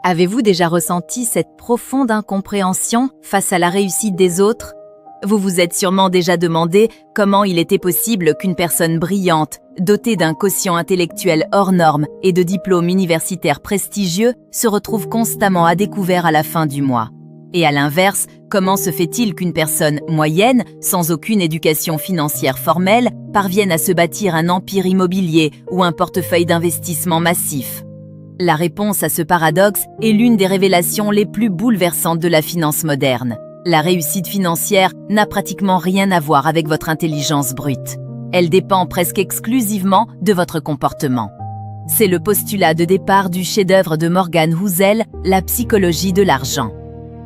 Avez-vous déjà ressenti cette profonde incompréhension face à la réussite des autres? Vous vous êtes sûrement déjà demandé comment il était possible qu'une personne brillante, dotée d'un quotient intellectuel hors norme et de diplômes universitaires prestigieux, se retrouve constamment à découvert à la fin du mois. Et à l'inverse, comment se fait-il qu'une personne moyenne, sans aucune éducation financière formelle, parvienne à se bâtir un empire immobilier ou un portefeuille d'investissement massif? La réponse à ce paradoxe est l'une des révélations les plus bouleversantes de la finance moderne. La réussite financière n'a pratiquement rien à voir avec votre intelligence brute. Elle dépend presque exclusivement de votre comportement. C'est le postulat de départ du chef-d'œuvre de Morgan Housel, La psychologie de l'argent.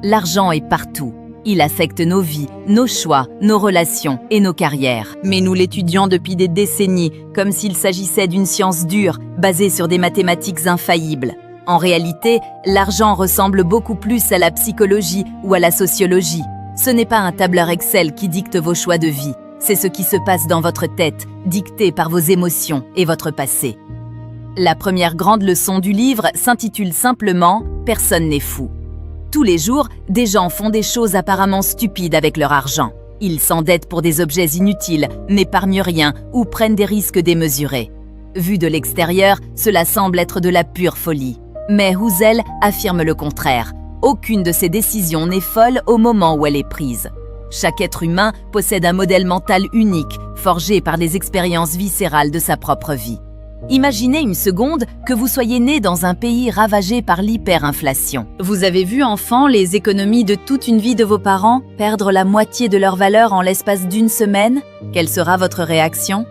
L'argent est partout. Il affecte nos vies, nos choix, nos relations et nos carrières. Mais nous l'étudions depuis des décennies, comme s'il s'agissait d'une science dure, basée sur des mathématiques infaillibles. En réalité, l'argent ressemble beaucoup plus à la psychologie ou à la sociologie. Ce n'est pas un tableur Excel qui dicte vos choix de vie, c'est ce qui se passe dans votre tête, dicté par vos émotions et votre passé. La première grande leçon du livre s'intitule simplement « Personne n'est fou ». Tous les jours, des gens font des choses apparemment stupides avec leur argent. Ils s'endettent pour des objets inutiles, n'épargnent rien ou prennent des risques démesurés. Vu de l'extérieur, cela semble être de la pure folie. Mais Housel affirme le contraire. Aucune de ces décisions n'est folle au moment où elle est prise. Chaque être humain possède un modèle mental unique, forgé par les expériences viscérales de sa propre vie. Imaginez une seconde que vous soyez né dans un pays ravagé par l'hyperinflation. Vous avez vu enfant les économies de toute une vie de vos parents perdre la moitié de leur valeur en l'espace d'une semaine? Quelle sera votre réaction?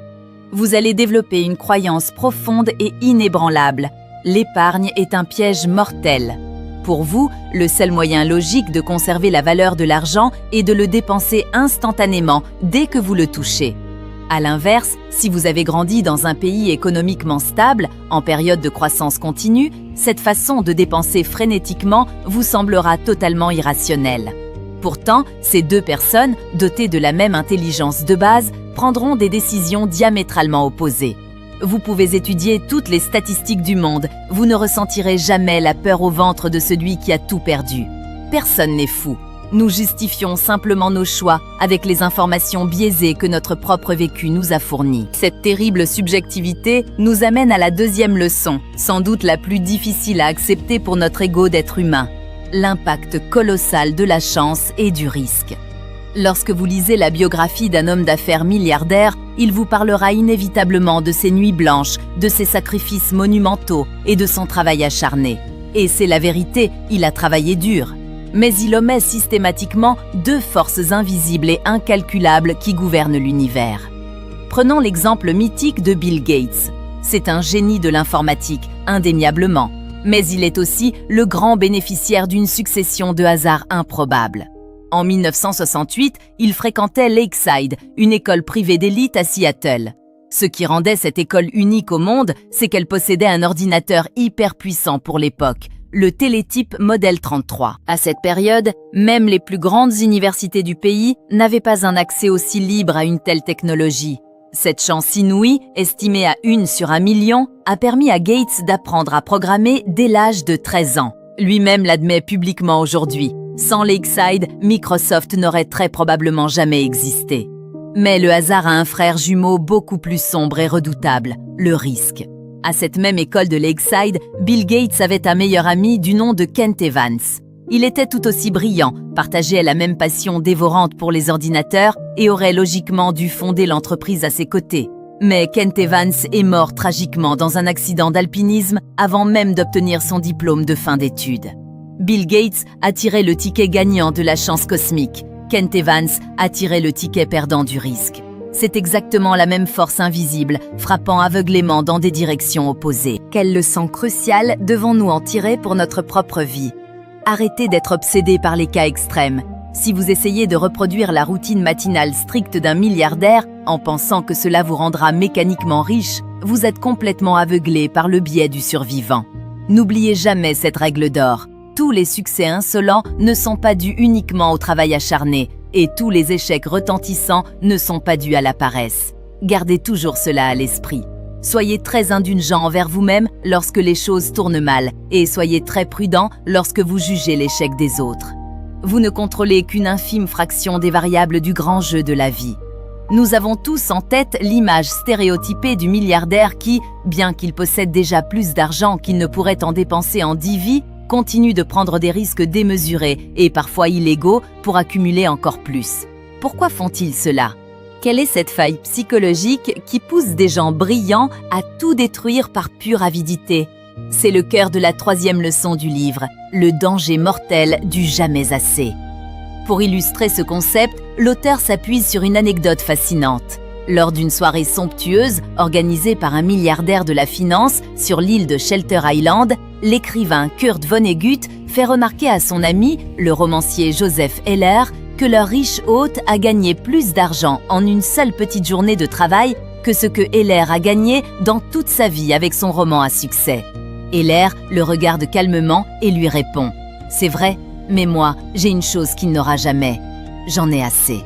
Vous allez développer une croyance profonde et inébranlable. L'épargne est un piège mortel. Pour vous, le seul moyen logique de conserver la valeur de l'argent est de le dépenser instantanément dès que vous le touchez. À l'inverse, si vous avez grandi dans un pays économiquement stable, en période de croissance continue, cette façon de dépenser frénétiquement vous semblera totalement irrationnelle. Pourtant, ces deux personnes, dotées de la même intelligence de base, prendront des décisions diamétralement opposées. Vous pouvez étudier toutes les statistiques du monde, vous ne ressentirez jamais la peur au ventre de celui qui a tout perdu. Personne n'est fou. Nous justifions simplement nos choix avec les informations biaisées que notre propre vécu nous a fournies. Cette terrible subjectivité nous amène à la deuxième leçon, sans doute la plus difficile à accepter pour notre ego d'être humain, l'impact colossal de la chance et du risque. Lorsque vous lisez la biographie d'un homme d'affaires milliardaire, il vous parlera inévitablement de ses nuits blanches, de ses sacrifices monumentaux et de son travail acharné. Et c'est la vérité, il a travaillé dur. Mais il omet systématiquement deux forces invisibles et incalculables qui gouvernent l'univers. Prenons l'exemple mythique de Bill Gates. C'est un génie de l'informatique, indéniablement, mais il est aussi le grand bénéficiaire d'une succession de hasards improbables. En 1968, il fréquentait Lakeside, une école privée d'élite à Seattle. Ce qui rendait cette école unique au monde, c'est qu'elle possédait un ordinateur hyper puissant pour l'époque, le télétype Model 33. À cette période, même les plus grandes universités du pays n'avaient pas un accès aussi libre à une telle technologie. Cette chance inouïe, estimée à 1 sur 1 million, a permis à Gates d'apprendre à programmer dès l'âge de 13 ans. Lui-même l'admet publiquement aujourd'hui. Sans Lakeside, Microsoft n'aurait très probablement jamais existé. Mais le hasard a un frère jumeau beaucoup plus sombre et redoutable, le risque. À cette même école de Lakeside, Bill Gates avait un meilleur ami du nom de Kent Evans. Il était tout aussi brillant, partageait la même passion dévorante pour les ordinateurs et aurait logiquement dû fonder l'entreprise à ses côtés. Mais Kent Evans est mort tragiquement dans un accident d'alpinisme avant même d'obtenir son diplôme de fin d'études. Bill Gates a tiré le ticket gagnant de la chance cosmique. Kent Evans a tiré le ticket perdant du risque. C'est exactement la même force invisible, frappant aveuglément dans des directions opposées. Quelle leçon cruciale devons-nous en tirer pour notre propre vie? Arrêtez d'être obsédé par les cas extrêmes. Si vous essayez de reproduire la routine matinale stricte d'un milliardaire, en pensant que cela vous rendra mécaniquement riche, vous êtes complètement aveuglé par le biais du survivant. N'oubliez jamais cette règle d'or. Tous les succès insolents ne sont pas dus uniquement au travail acharné, et tous les échecs retentissants ne sont pas dus à la paresse. Gardez toujours cela à l'esprit. Soyez très indulgent envers vous-même lorsque les choses tournent mal et soyez très prudent lorsque vous jugez l'échec des autres. Vous ne contrôlez qu'une infime fraction des variables du grand jeu de la vie. Nous avons tous en tête l'image stéréotypée du milliardaire qui, bien qu'il possède déjà plus d'argent qu'il ne pourrait en dépenser en 10 vies, continue de prendre des risques démesurés et parfois illégaux pour accumuler encore plus. Pourquoi font-ils cela ? Quelle est cette faille psychologique qui pousse des gens brillants à tout détruire par pure avidité ? C'est le cœur de la 3e leçon du livre, le danger mortel du jamais assez. Pour illustrer ce concept, l'auteur s'appuie sur une anecdote fascinante. Lors d'une soirée somptueuse organisée par un milliardaire de la finance sur l'île de Shelter Island, l'écrivain Kurt Vonnegut fait remarquer à son ami, le romancier Joseph Heller, que leur riche hôte a gagné plus d'argent en une seule petite journée de travail que ce que Heller a gagné dans toute sa vie avec son roman à succès. Heller le regarde calmement et lui répond « C'est vrai, mais moi, j'ai une chose qu'il n'aura jamais. J'en ai assez. »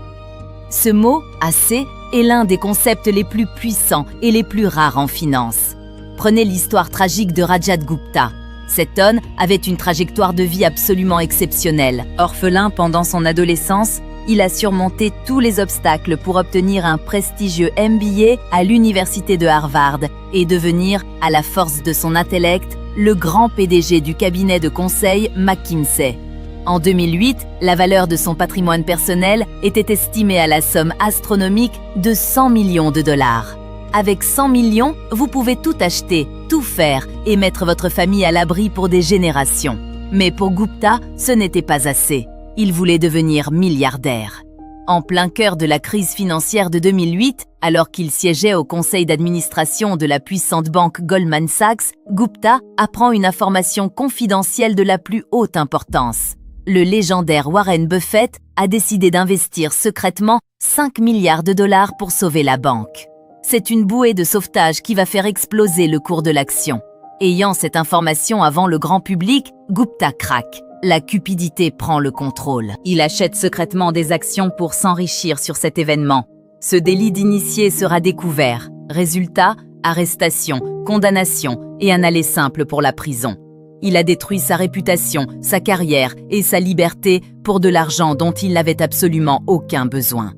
Ce mot « assez » est l'un des concepts les plus puissants et les plus rares en finance. Prenez l'histoire tragique de Rajat Gupta. Cet homme avait une trajectoire de vie absolument exceptionnelle. Orphelin pendant son adolescence, il a surmonté tous les obstacles pour obtenir un prestigieux MBA à l'université de Harvard et devenir, à la force de son intellect, le grand PDG du cabinet de conseil McKinsey. En 2008, la valeur de son patrimoine personnel était estimée à la somme astronomique de 100 millions de dollars. Avec 100 millions, vous pouvez tout acheter, tout faire et mettre votre famille à l'abri pour des générations. Mais pour Gupta, ce n'était pas assez. Il voulait devenir milliardaire. En plein cœur de la crise financière de 2008, alors qu'il siégeait au conseil d'administration de la puissante banque Goldman Sachs, Gupta apprend une information confidentielle de la plus haute importance. Le légendaire Warren Buffett a décidé d'investir secrètement 5 milliards de dollars pour sauver la banque. C'est une bouée de sauvetage qui va faire exploser le cours de l'action. Ayant cette information avant le grand public, Gupta craque. La cupidité prend le contrôle. Il achète secrètement des actions pour s'enrichir sur cet événement. Ce délit d'initié sera découvert. Résultat, arrestation, condamnation et un aller simple pour la prison. Il a détruit sa réputation, sa carrière et sa liberté pour de l'argent dont il n'avait absolument aucun besoin.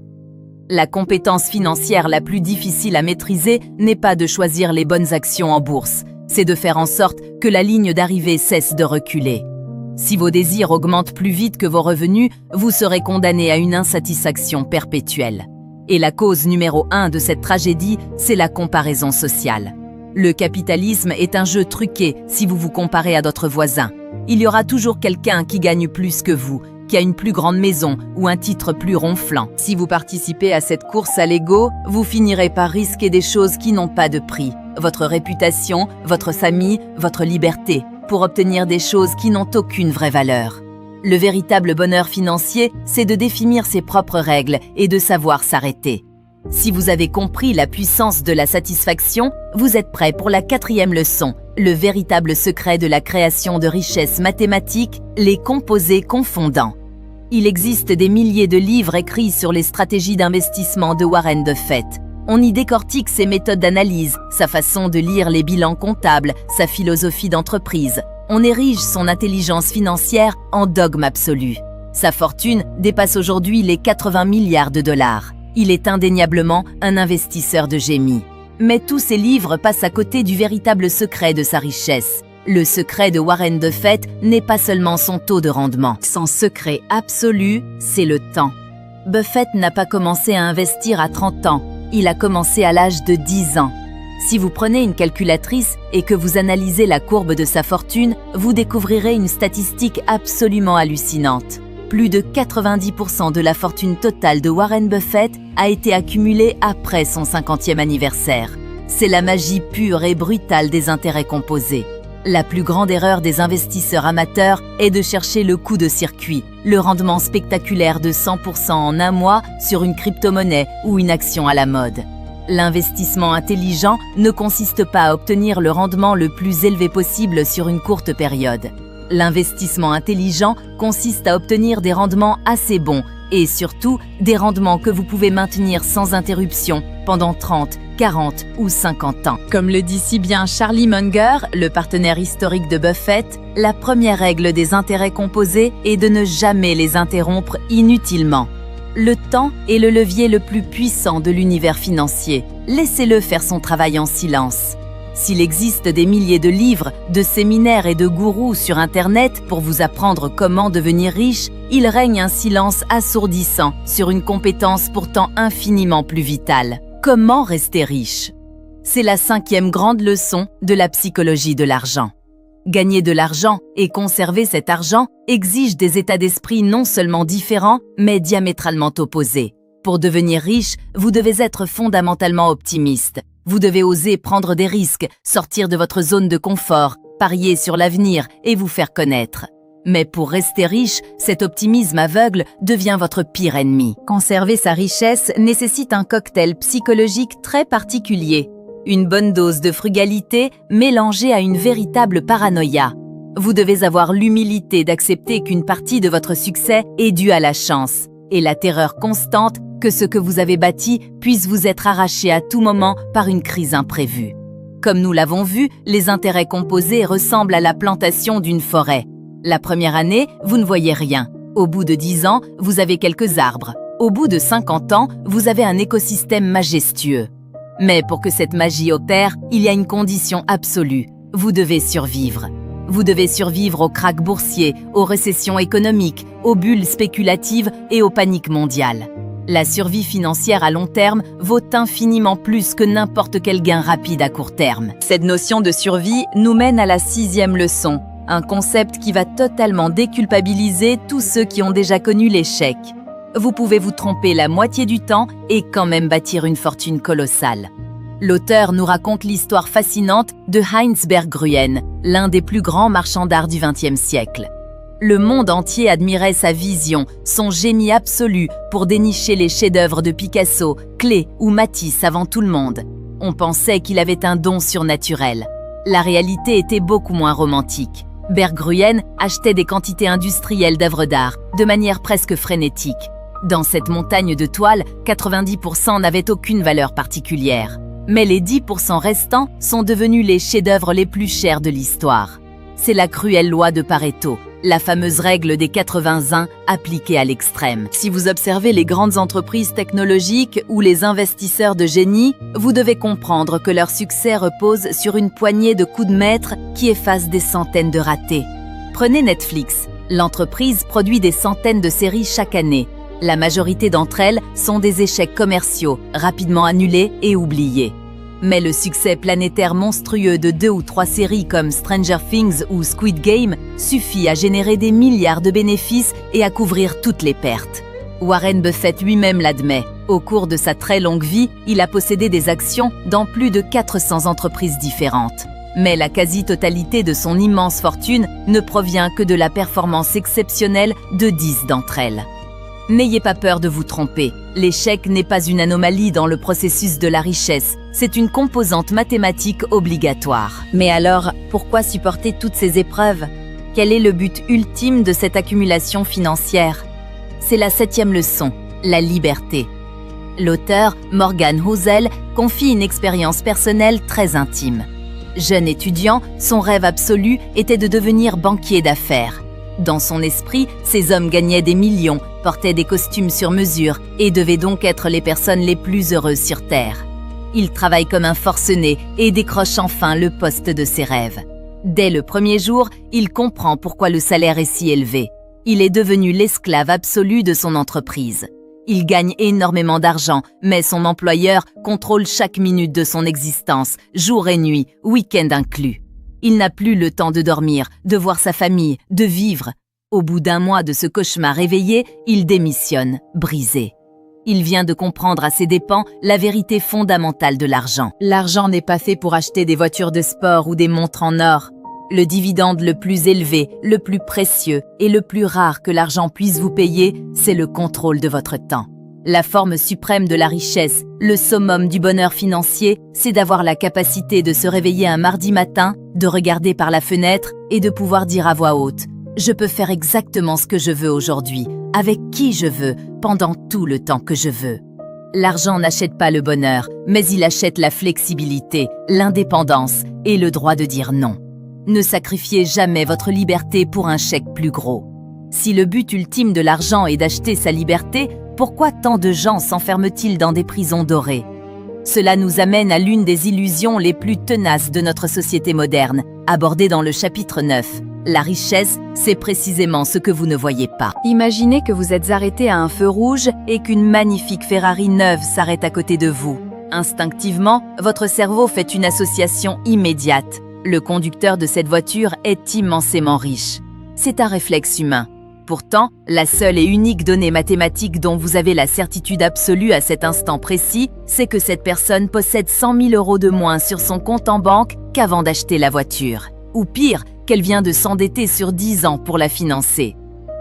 La compétence financière la plus difficile à maîtriser n'est pas de choisir les bonnes actions en bourse, c'est de faire en sorte que la ligne d'arrivée cesse de reculer. Si vos désirs augmentent plus vite que vos revenus, vous serez condamné à une insatisfaction perpétuelle. Et la cause numéro 1 de cette tragédie, c'est la comparaison sociale. Le capitalisme est un jeu truqué si vous vous comparez à d'autres voisins. Il y aura toujours quelqu'un qui gagne plus que vous, qui a une plus grande maison ou un titre plus ronflant. Si vous participez à cette course à l'ego, vous finirez par risquer des choses qui n'ont pas de prix. Votre réputation, votre famille, votre liberté, pour obtenir des choses qui n'ont aucune vraie valeur. Le véritable bonheur financier, c'est de définir ses propres règles et de savoir s'arrêter. Si vous avez compris la puissance de la satisfaction, vous êtes prêt pour la 4e leçon, le véritable secret de la création de richesses mathématiques, les composés confondants. Il existe des milliers de livres écrits sur les stratégies d'investissement de Warren Buffett. On y décortique ses méthodes d'analyse, sa façon de lire les bilans comptables, sa philosophie d'entreprise. On érige son intelligence financière en dogme absolu. Sa fortune dépasse aujourd'hui les 80 milliards de dollars. Il est indéniablement un investisseur de génie. Mais tous ces livres passent à côté du véritable secret de sa richesse. Le secret de Warren Buffett n'est pas seulement son taux de rendement. Son secret absolu, c'est le temps. Buffett n'a pas commencé à investir à 30 ans. Il a commencé à l'âge de 10 ans. Si vous prenez une calculatrice et que vous analysez la courbe de sa fortune, vous découvrirez une statistique absolument hallucinante. Plus de 90% de la fortune totale de Warren Buffett a été accumulée après son 50e anniversaire. C'est la magie pure et brutale des intérêts composés. La plus grande erreur des investisseurs amateurs est de chercher le coup de circuit, le rendement spectaculaire de 100% en un mois sur une crypto-monnaie ou une action à la mode. L'investissement intelligent ne consiste pas à obtenir le rendement le plus élevé possible sur une courte période. L'investissement intelligent consiste à obtenir des rendements assez bons Et surtout, des rendements que vous pouvez maintenir sans interruption pendant 30, 40 ou 50 ans. Comme le dit si bien Charlie Munger, le partenaire historique de Buffett, la première règle des intérêts composés est de ne jamais les interrompre inutilement. Le temps est le levier le plus puissant de l'univers financier. Laissez-le faire son travail en silence. S'il existe des milliers de livres, de séminaires et de gourous sur Internet pour vous apprendre comment devenir riche, il règne un silence assourdissant sur une compétence pourtant infiniment plus vitale. Comment rester riche? C'est la 5e grande leçon de la psychologie de l'argent. Gagner de l'argent et conserver cet argent exige des états d'esprit non seulement différents, mais diamétralement opposés. Pour devenir riche, vous devez être fondamentalement optimiste. Vous devez oser prendre des risques, sortir de votre zone de confort, parier sur l'avenir et vous faire connaître. Mais pour rester riche, cet optimisme aveugle devient votre pire ennemi. Conserver sa richesse nécessite un cocktail psychologique très particulier. Une bonne dose de frugalité mélangée à une véritable paranoïa. Vous devez avoir l'humilité d'accepter qu'une partie de votre succès est due à la chance et la terreur constante que ce que vous avez bâti puisse vous être arraché à tout moment par une crise imprévue. Comme nous l'avons vu, les intérêts composés ressemblent à la plantation d'une forêt. La première année, vous ne voyez rien. Au bout de 10 ans, vous avez quelques arbres. Au bout de 50 ans, vous avez un écosystème majestueux. Mais pour que cette magie opère, il y a une condition absolue. Vous devez survivre. Vous devez survivre aux krachs boursiers, aux récessions économiques, aux bulles spéculatives et aux paniques mondiales. La survie financière à long terme vaut infiniment plus que n'importe quel gain rapide à court terme. Cette notion de survie nous mène à la 6e leçon, un concept qui va totalement déculpabiliser tous ceux qui ont déjà connu l'échec. Vous pouvez vous tromper la moitié du temps et quand même bâtir une fortune colossale. L'auteur nous raconte l'histoire fascinante de Heinz Berggruen, l'un des plus grands marchands d'art du XXe siècle. Le monde entier admirait sa vision, son génie absolu pour dénicher les chefs-d'œuvre de Picasso, Klee ou Matisse avant tout le monde. On pensait qu'il avait un don surnaturel. La réalité était beaucoup moins romantique. Berggruen achetait des quantités industrielles d'œuvres d'art, de manière presque frénétique. Dans cette montagne de toiles, 90% n'avaient aucune valeur particulière. Mais les 10% restants sont devenus les chefs-d'œuvre les plus chers de l'histoire. C'est la cruelle loi de Pareto, la fameuse règle des 80-20 appliquée à l'extrême. Si vous observez les grandes entreprises technologiques ou les investisseurs de génie, vous devez comprendre que leur succès repose sur une poignée de coups de maître qui effacent des centaines de ratés. Prenez Netflix. L'entreprise produit des centaines de séries chaque année. La majorité d'entre elles sont des échecs commerciaux, rapidement annulés et oubliés. Mais le succès planétaire monstrueux de 2 ou 3 séries comme Stranger Things ou Squid Game suffit à générer des milliards de bénéfices et à couvrir toutes les pertes. Warren Buffett lui-même l'admet. Au cours de sa très longue vie, il a possédé des actions dans plus de 400 entreprises différentes. Mais la quasi-totalité de son immense fortune ne provient que de la performance exceptionnelle de 10 d'entre elles. N'ayez pas peur de vous tromper. L'échec n'est pas une anomalie dans le processus de la richesse, c'est une composante mathématique obligatoire. Mais alors, pourquoi supporter toutes ces épreuves? Quel est le but ultime de cette accumulation financière? C'est la 7e leçon, la liberté. L'auteur, Morgan Housel, confie une expérience personnelle très intime. Jeune étudiant, son rêve absolu était de devenir banquier d'affaires. Dans son esprit, ces hommes gagnaient des millions, portaient des costumes sur mesure et devaient donc être les personnes les plus heureuses sur Terre. Il travaille comme un forcené et décroche enfin le poste de ses rêves. Dès le premier jour, il comprend pourquoi le salaire est si élevé. Il est devenu l'esclave absolu de son entreprise. Il gagne énormément d'argent, mais son employeur contrôle chaque minute de son existence, jour et nuit, week-end inclus. Il n'a plus le temps de dormir, de voir sa famille, de vivre. Au bout d'un mois de ce cauchemar éveillé, il démissionne, brisé. Il vient de comprendre à ses dépens la vérité fondamentale de l'argent. L'argent n'est pas fait pour acheter des voitures de sport ou des montres en or. Le dividende le plus élevé, le plus précieux et le plus rare que l'argent puisse vous payer, c'est le contrôle de votre temps. La forme suprême de la richesse, le summum du bonheur financier, c'est d'avoir la capacité de se réveiller un mardi matin, de regarder par la fenêtre et de pouvoir dire à voix haute « Je peux faire exactement ce que je veux aujourd'hui, avec qui je veux, pendant tout le temps que je veux. L'argent n'achète pas le bonheur, mais il achète la flexibilité, l'indépendance et le droit de dire non. Ne sacrifiez jamais votre liberté pour un chèque plus gros. Si le but ultime de l'argent est d'acheter sa liberté, pourquoi tant de gens s'enferment-ils dans des prisons dorées? Cela nous amène à l'une des illusions les plus tenaces de notre société moderne, abordée dans le chapitre 9. La richesse, c'est précisément ce que vous ne voyez pas. Imaginez que vous êtes arrêté à un feu rouge et qu'une magnifique Ferrari neuve s'arrête à côté de vous. Instinctivement, votre cerveau fait une association immédiate. Le conducteur de cette voiture est immensément riche. C'est un réflexe humain. Pourtant, la seule et unique donnée mathématique dont vous avez la certitude absolue à cet instant précis, c'est que cette personne possède 100 000 € de moins sur son compte en banque qu'avant d'acheter la voiture. Ou pire, qu'elle vient de s'endetter sur 10 ans pour la financer.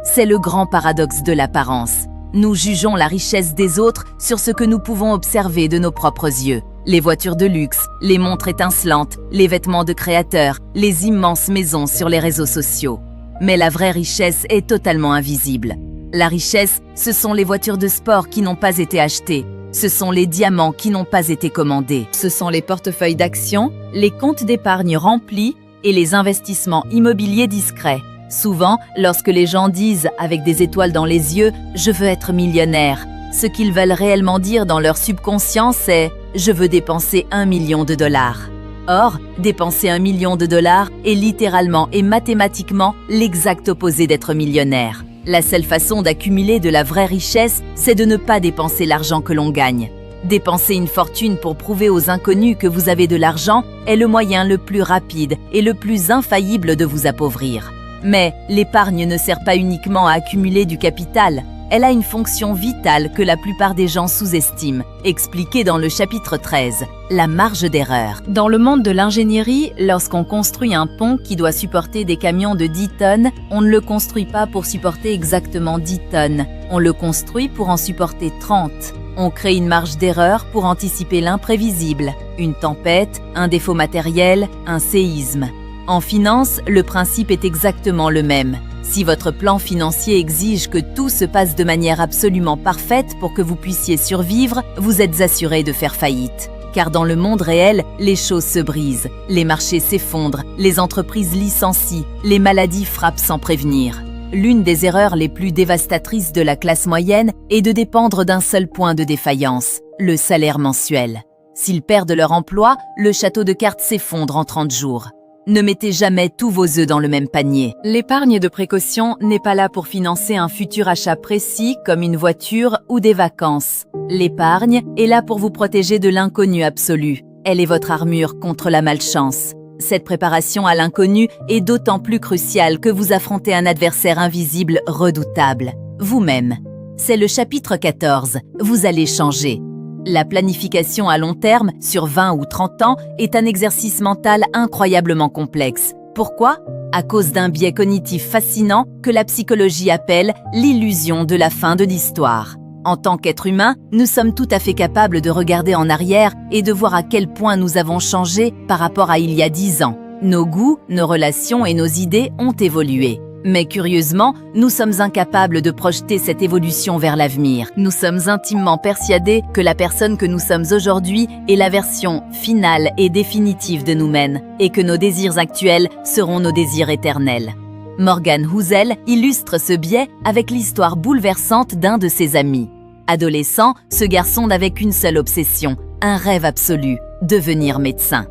C'est le grand paradoxe de l'apparence. Nous jugeons la richesse des autres sur ce que nous pouvons observer de nos propres yeux. Les voitures de luxe, les montres étincelantes, les vêtements de créateurs, les immenses maisons sur les réseaux sociaux. Mais la vraie richesse est totalement invisible. La richesse, ce sont les voitures de sport qui n'ont pas été achetées. Ce sont les diamants qui n'ont pas été commandés. Ce sont les portefeuilles d'actions, les comptes d'épargne remplis et les investissements immobiliers discrets. Souvent, lorsque les gens disent, avec des étoiles dans les yeux, « je veux être millionnaire », ce qu'ils veulent réellement dire dans leur subconscient, c'est « je veux dépenser 1 million de dollars ». Or, dépenser 1 million de dollars est littéralement et mathématiquement l'exact opposé d'être millionnaire. La seule façon d'accumuler de la vraie richesse, c'est de ne pas dépenser l'argent que l'on gagne. Dépenser une fortune pour prouver aux inconnus que vous avez de l'argent est le moyen le plus rapide et le plus infaillible de vous appauvrir. Mais l'épargne ne sert pas uniquement à accumuler du capital, elle a une fonction vitale que la plupart des gens sous-estiment, expliquée dans le chapitre 13, la marge d'erreur. Dans le monde de l'ingénierie, lorsqu'on construit un pont qui doit supporter des camions de 10 tonnes, on ne le construit pas pour supporter exactement 10 tonnes, on le construit pour en supporter 30. On crée une marge d'erreur pour anticiper l'imprévisible, une tempête, un défaut matériel, un séisme. En finance, le principe est exactement le même. Si votre plan financier exige que tout se passe de manière absolument parfaite pour que vous puissiez survivre, vous êtes assuré de faire faillite. Car dans le monde réel, les choses se brisent, les marchés s'effondrent, les entreprises licencient, les maladies frappent sans prévenir. L'une des erreurs les plus dévastatrices de la classe moyenne est de dépendre d'un seul point de défaillance, le salaire mensuel. S'ils perdent leur emploi, le château de cartes s'effondre en 30 jours. Ne mettez jamais tous vos œufs dans le même panier. L'épargne de précaution n'est pas là pour financer un futur achat précis comme une voiture ou des vacances. L'épargne est là pour vous protéger de l'inconnu absolu. Elle est votre armure contre la malchance. Cette préparation à l'inconnu est d'autant plus cruciale que vous affrontez un adversaire invisible redoutable, vous-même. C'est le chapitre 14, vous allez changer. La planification à long terme, sur 20 ou 30 ans, est un exercice mental incroyablement complexe. Pourquoi? À cause d'un biais cognitif fascinant que la psychologie appelle l'illusion de la fin de l'histoire. En tant qu'être humain, nous sommes tout à fait capables de regarder en arrière et de voir à quel point nous avons changé par rapport à il y a 10 ans. Nos goûts, nos relations et nos idées ont évolué. Mais curieusement, nous sommes incapables de projeter cette évolution vers l'avenir. Nous sommes intimement persuadés que la personne que nous sommes aujourd'hui est la version finale et définitive de nous-mêmes et que nos désirs actuels seront nos désirs éternels. Morgan Housel illustre ce biais avec l'histoire bouleversante d'un de ses amis. Adolescent, ce garçon n'avait qu'une seule obsession, un rêve absolu, devenir médecin.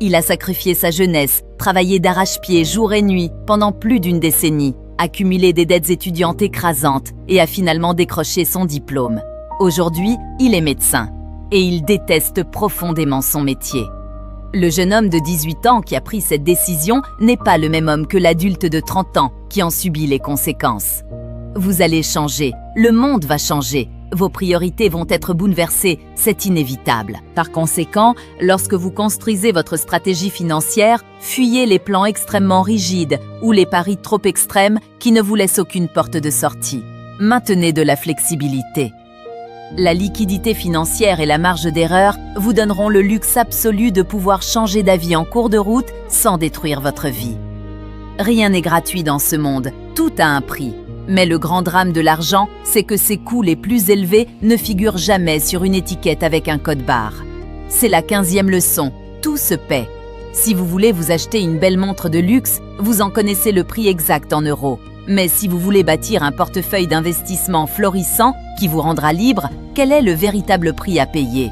Il a sacrifié sa jeunesse, travaillé d'arrache-pied jour et nuit pendant plus d'une décennie, accumulé des dettes étudiantes écrasantes et a finalement décroché son diplôme. Aujourd'hui, il est médecin et il déteste profondément son métier. Le jeune homme de 18 ans qui a pris cette décision n'est pas le même homme que l'adulte de 30 ans qui en subit les conséquences. Vous allez changer, le monde va changer. Vos priorités vont être bouleversées, c'est inévitable. Par conséquent, lorsque vous construisez votre stratégie financière, fuyez les plans extrêmement rigides ou les paris trop extrêmes qui ne vous laissent aucune porte de sortie. Maintenez de la flexibilité. La liquidité financière et la marge d'erreur vous donneront le luxe absolu de pouvoir changer d'avis en cours de route sans détruire votre vie. Rien n'est gratuit dans ce monde, tout a un prix. Mais le grand drame de l'argent, c'est que ses coûts les plus élevés ne figurent jamais sur une étiquette avec un code barre. C'est la 15e leçon, tout se paie. Si vous voulez vous acheter une belle montre de luxe, vous en connaissez le prix exact en euros. Mais si vous voulez bâtir un portefeuille d'investissement florissant qui vous rendra libre, quel est le véritable prix à payer?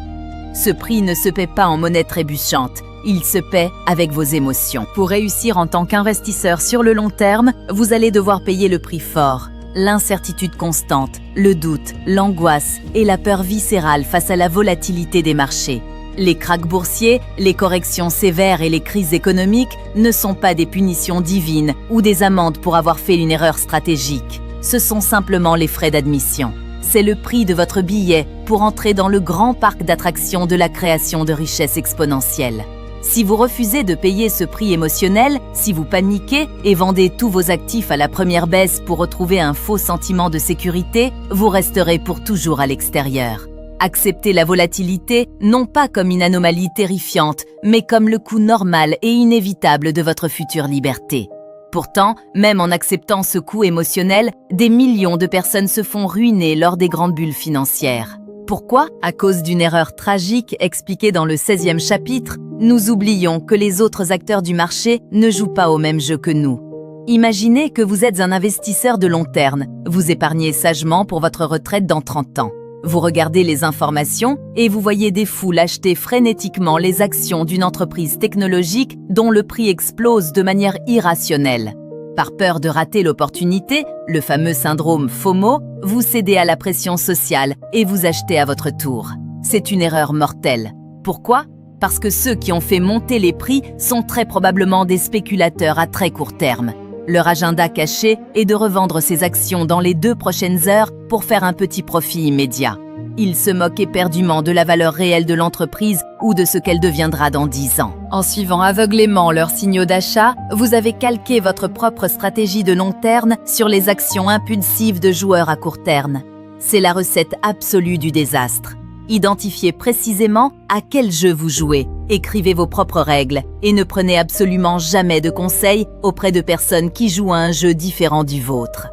Ce prix ne se paie pas en monnaie trébuchante, il se paie avec vos émotions. Pour réussir en tant qu'investisseur sur le long terme, vous allez devoir payer le prix fort. L'incertitude constante, le doute, l'angoisse et la peur viscérale face à la volatilité des marchés. Les krachs boursiers, les corrections sévères et les crises économiques ne sont pas des punitions divines ou des amendes pour avoir fait une erreur stratégique. Ce sont simplement les frais d'admission. C'est le prix de votre billet pour entrer dans le grand parc d'attractions de la création de richesses exponentielles. Si vous refusez de payer ce prix émotionnel, si vous paniquez et vendez tous vos actifs à la première baisse pour retrouver un faux sentiment de sécurité, vous resterez pour toujours à l'extérieur. Acceptez la volatilité non pas comme une anomalie terrifiante, mais comme le coût normal et inévitable de votre future liberté. Pourtant, même en acceptant ce coût émotionnel, des millions de personnes se font ruiner lors des grandes bulles financières. Pourquoi? À cause d'une erreur tragique expliquée dans le 16e chapitre, nous oublions que les autres acteurs du marché ne jouent pas au même jeu que nous. Imaginez que vous êtes un investisseur de long terme, vous épargnez sagement pour votre retraite dans 30 ans. Vous regardez les informations et vous voyez des foules acheter frénétiquement les actions d'une entreprise technologique dont le prix explose de manière irrationnelle. Par peur de rater l'opportunité, le fameux syndrome FOMO, vous cédez à la pression sociale et vous achetez à votre tour. C'est une erreur mortelle. Pourquoi? Parce que ceux qui ont fait monter les prix sont très probablement des spéculateurs à très court terme. Leur agenda caché est de revendre ces actions dans les 2 prochaines heures pour faire un petit profit immédiat. Ils se moquent éperdument de la valeur réelle de l'entreprise ou de ce qu'elle deviendra dans 10 ans. En suivant aveuglément leurs signaux d'achat, vous avez calqué votre propre stratégie de long terme sur les actions impulsives de joueurs à court terme. C'est la recette absolue du désastre. Identifiez précisément à quel jeu vous jouez, écrivez vos propres règles et ne prenez absolument jamais de conseils auprès de personnes qui jouent à un jeu différent du vôtre.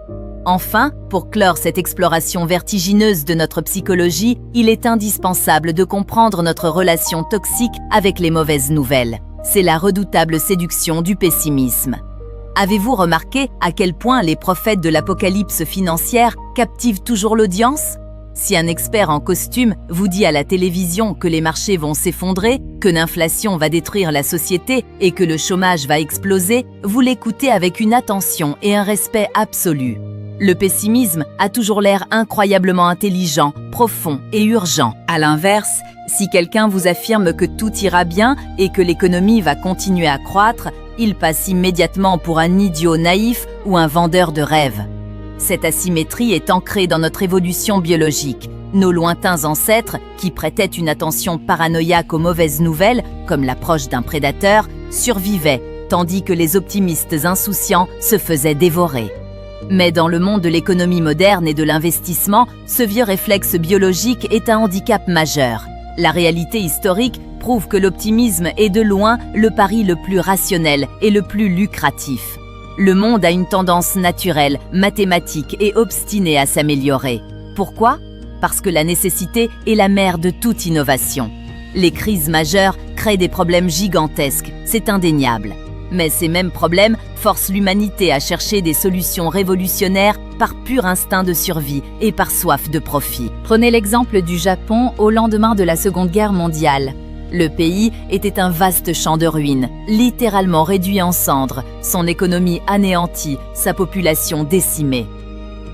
Enfin, pour clore cette exploration vertigineuse de notre psychologie, il est indispensable de comprendre notre relation toxique avec les mauvaises nouvelles. C'est la redoutable séduction du pessimisme. Avez-vous remarqué à quel point les prophètes de l'apocalypse financière captivent toujours l'audience ? Si un expert en costume vous dit à la télévision que les marchés vont s'effondrer, que l'inflation va détruire la société et que le chômage va exploser, vous l'écoutez avec une attention et un respect absolu. Le pessimisme a toujours l'air incroyablement intelligent, profond et urgent. À l'inverse, si quelqu'un vous affirme que tout ira bien et que l'économie va continuer à croître, il passe immédiatement pour un idiot naïf ou un vendeur de rêves. Cette asymétrie est ancrée dans notre évolution biologique. Nos lointains ancêtres, qui prêtaient une attention paranoïaque aux mauvaises nouvelles, comme l'approche d'un prédateur, survivaient, tandis que les optimistes insouciants se faisaient dévorer. Mais dans le monde de l'économie moderne et de l'investissement, ce vieux réflexe biologique est un handicap majeur. La réalité historique prouve que l'optimisme est de loin le pari le plus rationnel et le plus lucratif. Le monde a une tendance naturelle, mathématique et obstinée à s'améliorer. Pourquoi? Parce que la nécessité est la mère de toute innovation. Les crises majeures créent des problèmes gigantesques, c'est indéniable. Mais ces mêmes problèmes forcent l'humanité à chercher des solutions révolutionnaires par pur instinct de survie et par soif de profit. Prenez l'exemple du Japon au lendemain de la Seconde Guerre mondiale. Le pays était un vaste champ de ruines, littéralement réduit en cendres, son économie anéantie, sa population décimée.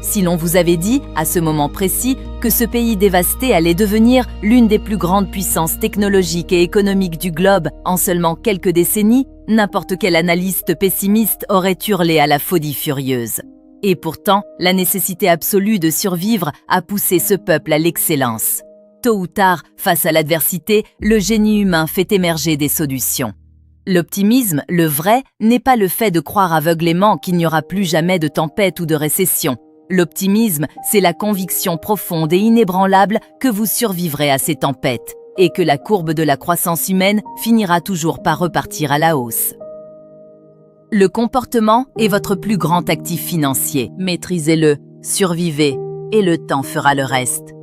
Si l'on vous avait dit, à ce moment précis, que ce pays dévasté allait devenir l'une des plus grandes puissances technologiques et économiques du globe en seulement quelques décennies, n'importe quel analyste pessimiste aurait hurlé à la folie furieuse. Et pourtant, la nécessité absolue de survivre a poussé ce peuple à l'excellence. Tôt ou tard, face à l'adversité, le génie humain fait émerger des solutions. L'optimisme, le vrai, n'est pas le fait de croire aveuglément qu'il n'y aura plus jamais de tempête ou de récession. L'optimisme, c'est la conviction profonde et inébranlable que vous survivrez à ces tempêtes et que la courbe de la croissance humaine finira toujours par repartir à la hausse. Le comportement est votre plus grand actif financier. Maîtrisez-le, survivez, et le temps fera le reste.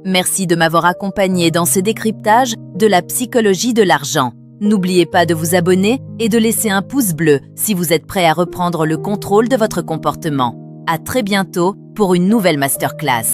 Merci de m'avoir accompagné dans ce décryptage de la psychologie de l'argent. N'oubliez pas de vous abonner et de laisser un pouce bleu si vous êtes prêt à reprendre le contrôle de votre comportement. À très bientôt pour une nouvelle masterclass.